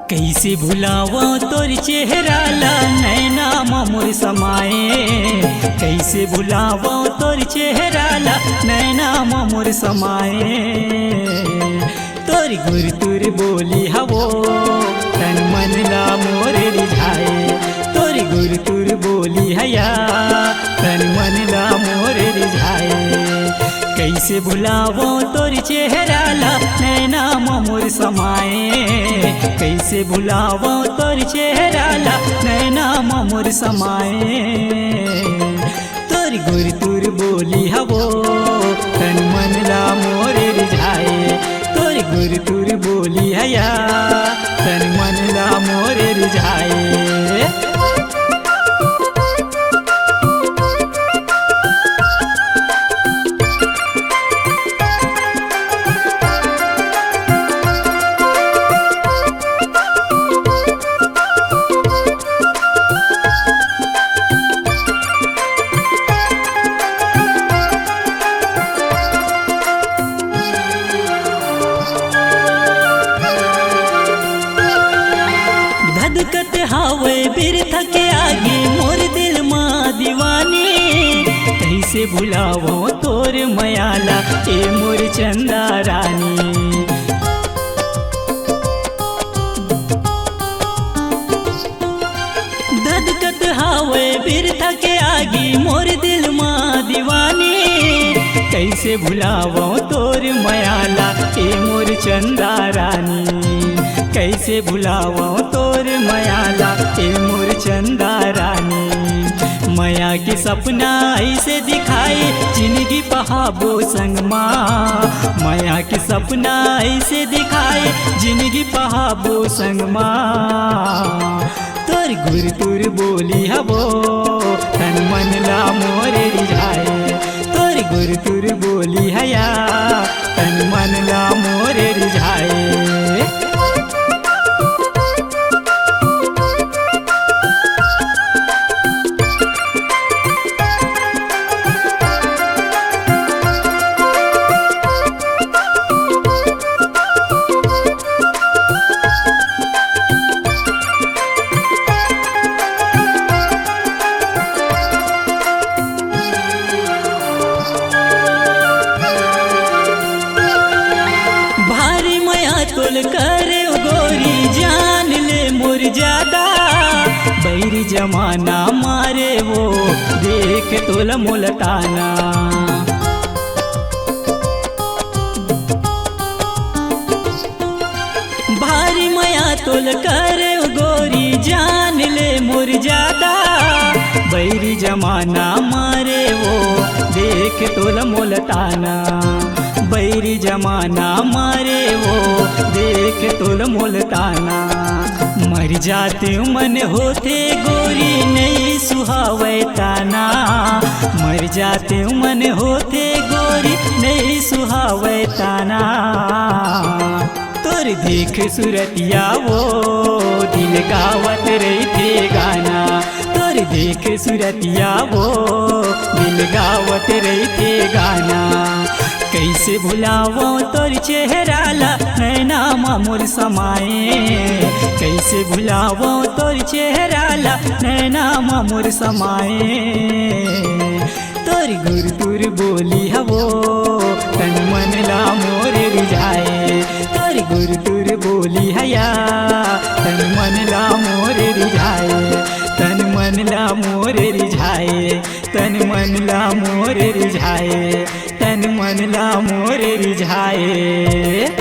कैसे भुलावा तोर चेहरा ला नैना मोर समाए। कैसे भुलावा तोर चेहरा ला नैना मोर समाए। तोर गुर तुर बोली हवो तन मन ला मोर रिझाए। तोर गुर तुर बोली हया तन मन ला मोर रिझाए। कैसे भुलावो तोर चेहरा ला नैना मोर समाए। कैसे भुलावो तोर चेहरा ला नैना मोर समाए। तोर गुर तुर बोली हवो तन मन ला मोर रिझाए। तोर गुर तुर बोली हया तन मन ला मोर रिझाए। धधकत हावे बिरथ के आगे मोर दिल माँ दीवानी। कैसे भुलावो तोर मयाला ए मोर चंदा रानी। धधकत हावे बिरथ के आगे मोर दिल माँ दीवानी। कैसे भुलावो तोर मयाला ए मोर चंदा रानी। कैसे भुलावो तोर मयाला ए मोर चंदा रानी। मया के सपना ऐसे दिखाए जिंदगी पहाबो संग माँ। मया के सपना ऐसे दिखाए जिंदगी पहाबो संग माँ। तोर गुर तुर बोली हवो तन मन ला मोर रिझाए। तोर गुर तुर बोली हया तन मन ला मोर रिझाए। तोल करे गोरी जान ले मोर ज्यादा। बैरी जमाना मारे वो देख तोल मोलताना। भारी मया तोल करे गोरी जान ले मोर ज्यादा। बैरी जमाना मारे वो देख तोल मोलताना। बैरी जमाना मारे वो देख तोल मोलताना। मर जाते मन होते गोरी नहीं सुहावे ताना। मर जाते मन होते गोरी नहीं सुहावे ताना। तोर देख सुरतिया वो दिल गावत रहते गाना। तोर देख सुरतिया वो दिल गावत रहते गाना। कैसे भुलावो तोर चेहरा ला नैना मोर समाए। कैसे भुलावो तोर चेहरा ला नैना मोर समाए। तोर गुर तुर बोली हवो तन मन ला मोर रिझाए। तोर गुर तुर बोली हया तन मन ला मोर रिझाए। तन मन ला मोर रिझाए। तन मन ला मोर रिझाए। तन मन ला मोर रिझाए।